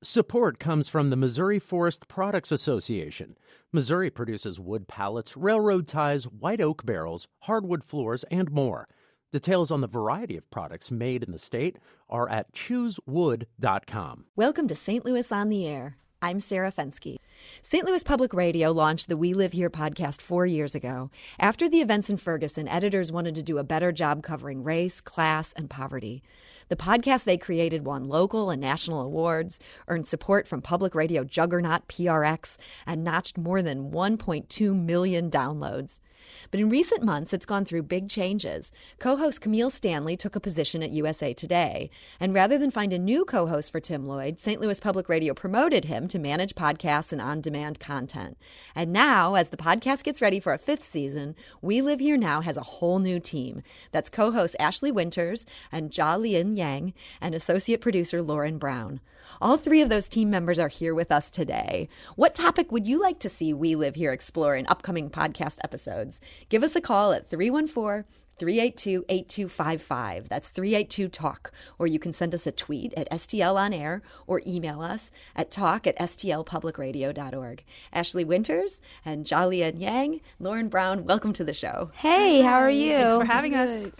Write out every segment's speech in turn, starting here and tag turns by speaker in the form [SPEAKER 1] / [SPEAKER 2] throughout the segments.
[SPEAKER 1] Support comes from the Missouri Forest Products Association. Missouri produces wood pallets, railroad ties, white oak barrels, hardwood floors, and more. Details on the variety of products made in the state are at choosewood.com.
[SPEAKER 2] Welcome to St. Louis on the Air. I'm Sarah Fenske. St. Louis Public Radio launched the We Live Here podcast 4 years ago. After the events in Ferguson, editors wanted to do a better job covering race, class, and poverty. The podcast they created won local and national awards, earned support from public radio juggernaut PRX, and notched more than 1.2 million downloads. But in recent months, it's gone through big changes. Co-host Camille Stanley took a position at USA Today. And rather than find a new co-host for Tim Lloyd, St. Louis Public Radio promoted him to manage podcasts and on-demand content. And now, as the podcast gets ready for a 5th season, We Live Here Now has a whole new team. That's co-host Ashley Winters and Lian and associate producer Lauren Brown. All 3 of those team members are here with us today. What topic would you like to see We Live Here explore in upcoming podcast episodes? Give us a call at 314-382-8255. That's 382-TALK. Or you can send us a tweet at STL On Air or email us at talk@stlpublicradio.org. Ashley Winters and Jalian Yang, Lauren Brown, welcome to the show.
[SPEAKER 3] Hey, how are you?
[SPEAKER 4] Thanks for having us.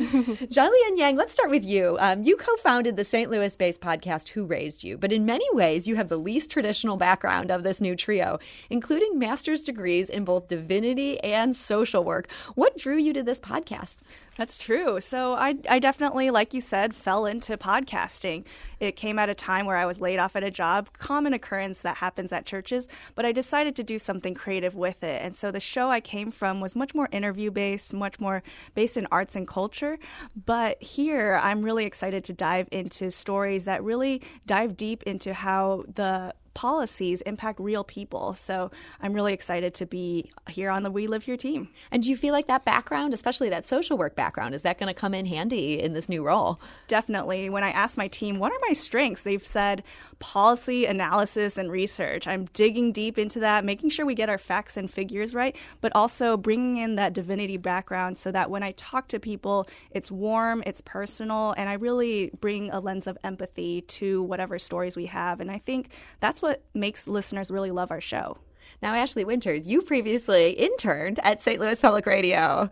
[SPEAKER 2] Jalian Yang, let's start with you. You co-founded the St. Louis-based podcast Who Raised You? But in many ways, you have the least traditional background of this new trio, including master's degrees in both divinity and social work. What drew you to this podcast?
[SPEAKER 4] That's true. So I definitely, like you said, fell into podcasting. It came at a time where I was laid off at a job, common occurrence that happens at churches, but I decided to do something creative with it. And so the show I came from was much more interview-based, much more based in arts and culture. But here, I'm really excited to dive into stories that really dive deep into how the policies impact real people. So I'm really excited to be here on the We Live Here team.
[SPEAKER 2] And do you feel like that background, especially that social work background, is that going to come in handy in this new role?
[SPEAKER 4] Definitely. When I asked my team, what are my strengths? They've said policy, analysis, and research. I'm digging deep into that, making sure we get our facts and figures right, but also bringing in that divinity background so that when I talk to people, it's warm, it's personal, and I really bring a lens of empathy to whatever stories we have. And I think that's what makes listeners really love our show.
[SPEAKER 2] Now, Ashley Winters, you previously interned at St. Louis Public Radio.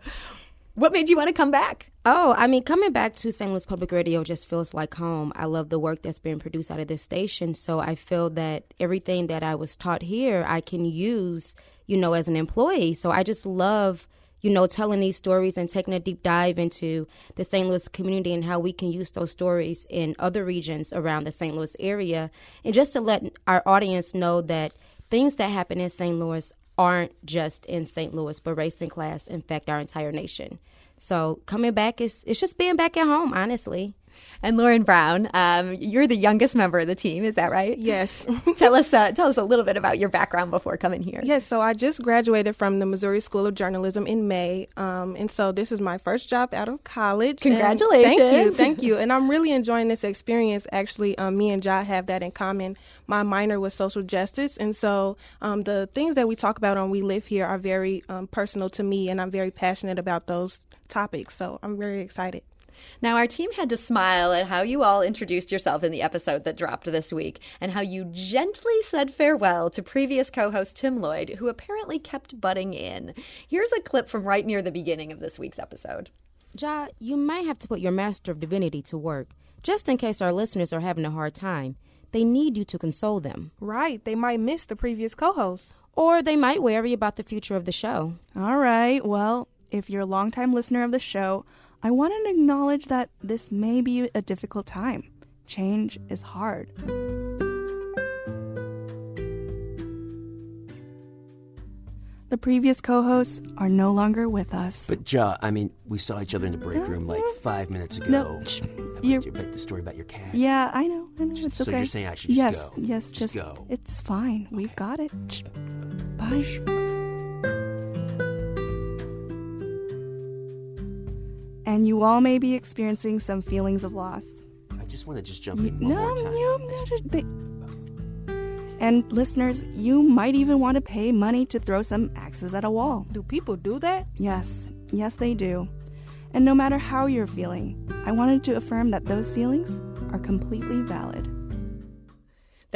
[SPEAKER 2] What made you want to come back?
[SPEAKER 3] Oh, I mean, coming back to St. Louis Public Radio just feels like home. I love the work that's being produced out of this station, so I feel that everything that I was taught here, I can use, as an employee. So I just love, telling these stories and taking a deep dive into the St. Louis community and how we can use those stories in other regions around the St. Louis area. And just to let our audience know that things that happen in St. Louis aren't just in St. Louis, but race and class infect our entire nation. So coming back, it's just being back at home, honestly.
[SPEAKER 2] And Lauren Brown, you're the youngest member of the team, is that right?
[SPEAKER 5] Yes.
[SPEAKER 2] Tell us a little bit about your background before coming here.
[SPEAKER 5] Yes, so I just graduated from the Missouri School of Journalism in May, and so this is my first job out of college.
[SPEAKER 2] Congratulations.
[SPEAKER 5] Thank you. And I'm really enjoying this experience. Actually, me and Ja have that in common. My minor was social justice, and so the things that we talk about on We Live Here are very personal to me, and I'm very passionate about those topics, so I'm very excited.
[SPEAKER 2] Now, our team had to smile at how you all introduced yourself in the episode that dropped this week and how you gently said farewell to previous co-host Tim Lloyd, who apparently kept butting in. Here's a clip from right near the beginning of this week's episode.
[SPEAKER 3] Ja, you might have to put your Master of Divinity to work, just in case our listeners are having a hard time. They need you to console them.
[SPEAKER 5] Right. They might miss the previous co-host.
[SPEAKER 3] Or they might worry about the future of the show.
[SPEAKER 4] All right. Well, if you're a longtime listener of the show, I want to acknowledge that this may be a difficult time. Change is hard. The previous co-hosts are no longer with us.
[SPEAKER 6] But we saw each other in the break room like 5 minutes ago.
[SPEAKER 4] No,
[SPEAKER 6] about the story about your cat.
[SPEAKER 4] Yeah, I know. It's okay.
[SPEAKER 6] So you're saying I should just go?
[SPEAKER 4] Yes, just
[SPEAKER 6] go.
[SPEAKER 4] It's fine. Okay. We've got it. Bye. And you all may be experiencing some feelings of loss.
[SPEAKER 6] I just want to jump in one more time.
[SPEAKER 4] And listeners, you might even want to pay money to throw some axes at a wall.
[SPEAKER 5] Do people do that?
[SPEAKER 4] Yes, they do. And no matter how you're feeling, I wanted to affirm that those feelings are completely valid.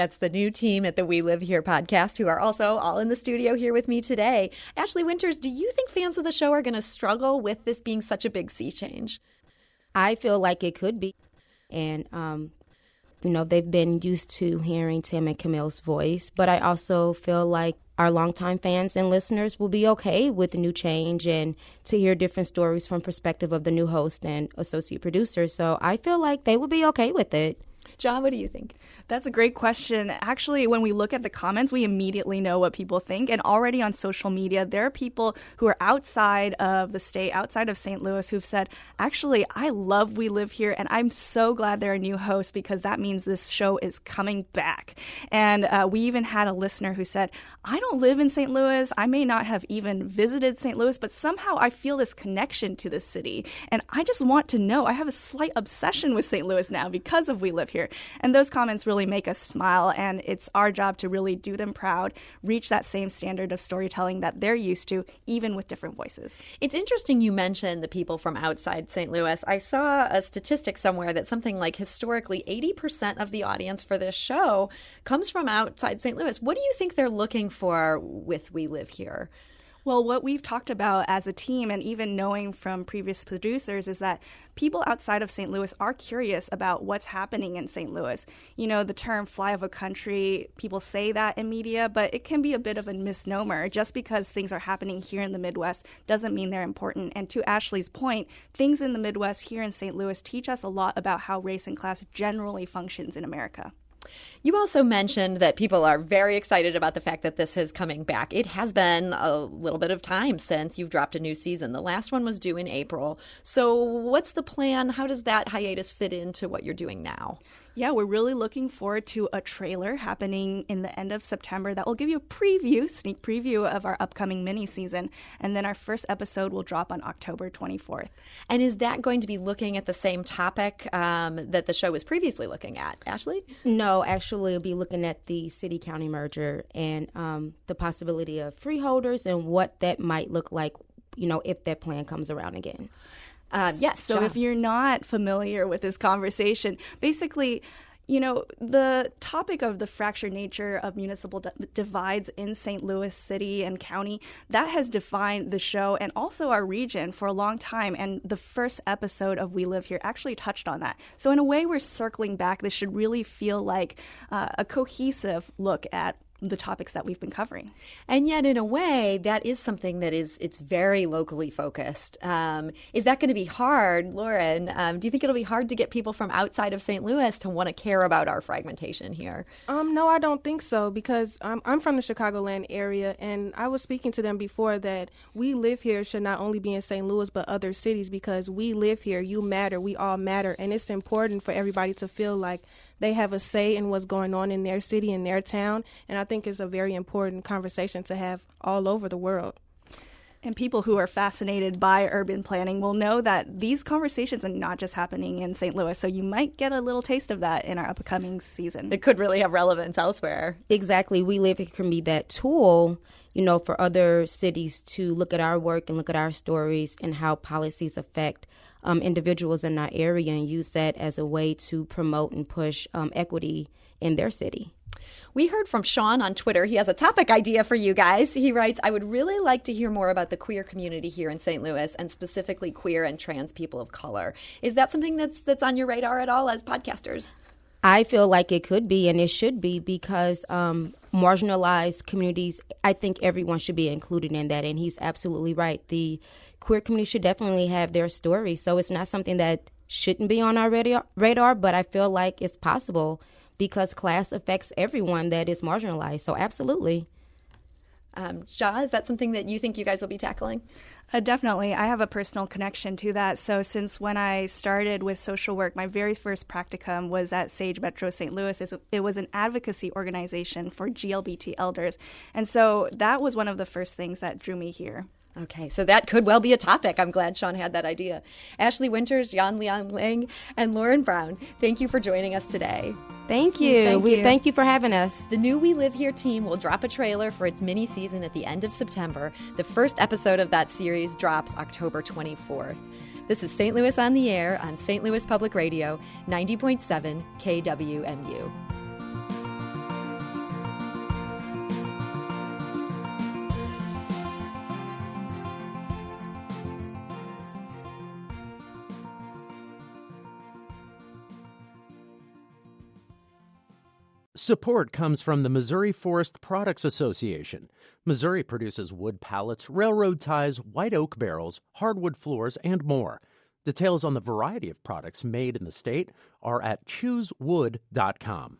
[SPEAKER 2] That's the new team at the We Live Here podcast, who are also all in the studio here with me today. Ashley Winters, do you think fans of the show are going to struggle with this being such a big sea change?
[SPEAKER 3] I feel like it could be. And, they've been used to hearing Tim and Camille's voice, but I also feel like our longtime fans and listeners will be okay with the new change and to hear different stories from perspective of the new host and associate producer. So I feel like they will be okay with it.
[SPEAKER 2] John, what do you think?
[SPEAKER 4] That's a great question. Actually, when we look at the comments, we immediately know what people think. And already on social media, there are people who are outside of the state, outside of St. Louis, who've said, actually, I love We Live Here, and I'm so glad they're a new host because that means this show is coming back. And we even had a listener who said, I don't live in St. Louis. I may not have even visited St. Louis, but somehow I feel this connection to the city. And I just want to know. I have a slight obsession with St. Louis now because of We Live Here. And those comments really make us smile, and it's our job to really do them proud, reach that same standard of storytelling that they're used to, even with different voices.
[SPEAKER 2] It's interesting you mentioned the people from outside St. Louis. I saw a statistic somewhere that something like historically 80% of the audience for this show comes from outside St. Louis. What do you think they're looking for with We Live Here?
[SPEAKER 4] Well, what we've talked about as a team, and even knowing from previous producers, is that people outside of St. Louis are curious about what's happening in St. Louis. You know, the term fly of a country, people say that in media, but it can be a bit of a misnomer. Just because things are happening here in the Midwest doesn't mean they're important. And to Ashley's point, things in the Midwest here in St. Louis teach us a lot about how race and class generally functions in America.
[SPEAKER 2] You also mentioned that people are very excited about the fact that this is coming back. It has been a little bit of time since you've dropped a new season. The last one was due in April. So what's the plan? How does that hiatus fit into what you're doing now?
[SPEAKER 4] Yeah, we're really looking forward to a trailer happening in the end of September that will give you a sneak preview of our upcoming mini season. And then our first episode will drop on October 24th.
[SPEAKER 2] And is that going to be looking at the same topic that the show was previously looking at? Ashley?
[SPEAKER 3] No, actually, it'll be looking at the city-county merger and the possibility of freeholders and what that might look like, if that plan comes around again.
[SPEAKER 2] Yes.
[SPEAKER 4] So if you're not familiar with this conversation, basically, the topic of the fractured nature of municipal divides in St. Louis City and County, that has defined the show and also our region for a long time. And the first episode of We Live Here actually touched on that. So in a way, we're circling back. This should really feel like a cohesive look at the topics that we've been covering.
[SPEAKER 2] And yet, in a way, that is something that it's very locally focused. Is that going to be hard, Lauren? Do you think it'll be hard to get people from outside of St. Louis to want to care about our fragmentation here?
[SPEAKER 5] No, I don't think so, because I'm from the Chicagoland area, and I was speaking to them before that We Live Here should not only be in St. Louis, but other cities, because we live here, you matter, we all matter, and it's important for everybody to feel like they have a say in what's going on in their city, in their town, and I think it's a very important conversation to have all over the world.
[SPEAKER 4] And people who are fascinated by urban planning will know that these conversations are not just happening in St. Louis, so you might get a little taste of that in our upcoming season.
[SPEAKER 2] It could really have relevance elsewhere.
[SPEAKER 3] Exactly. We Live Here can be that tool, for other cities to look at our work and look at our stories and how policies affect individuals in our area and use that as a way to promote and push equity in their city.
[SPEAKER 2] We heard from Sean on Twitter. He has a topic idea for you guys. He writes, I would really like to hear more about the queer community here in St. Louis, and specifically queer and trans people of color. Is that something that's on your radar at all as podcasters?
[SPEAKER 3] I feel like it could be, and it should be, because marginalized communities, I think everyone should be included in that, and he's absolutely right. The queer community should definitely have their story, so it's not something that shouldn't be on our radar, but I feel like it's possible because class affects everyone that is marginalized, so absolutely.
[SPEAKER 2] Jha, is that something that you think you guys will be tackling?
[SPEAKER 4] Definitely. I have a personal connection to that. So since when I started with social work, my very first practicum was at Sage Metro St. Louis. It was an advocacy organization for GLBT elders. And so that was one of the first things that drew me here.
[SPEAKER 2] Okay, so that could well be a topic. I'm glad Sean had that idea. Ashley Winters, Lian Lang, and Lauren Brown, thank you for joining us today.
[SPEAKER 3] Thank you. Thank you for having us.
[SPEAKER 2] The new We Live Here team will drop a trailer for its mini season at the end of September. The first episode of that series drops October 24th. This is St. Louis on the Air on St. Louis Public Radio, 90.7 KWMU.
[SPEAKER 1] Support comes from the Missouri Forest Products Association. Missouri produces wood pallets, railroad ties, white oak barrels, hardwood floors, and more. Details on the variety of products made in the state are at choosewood.com.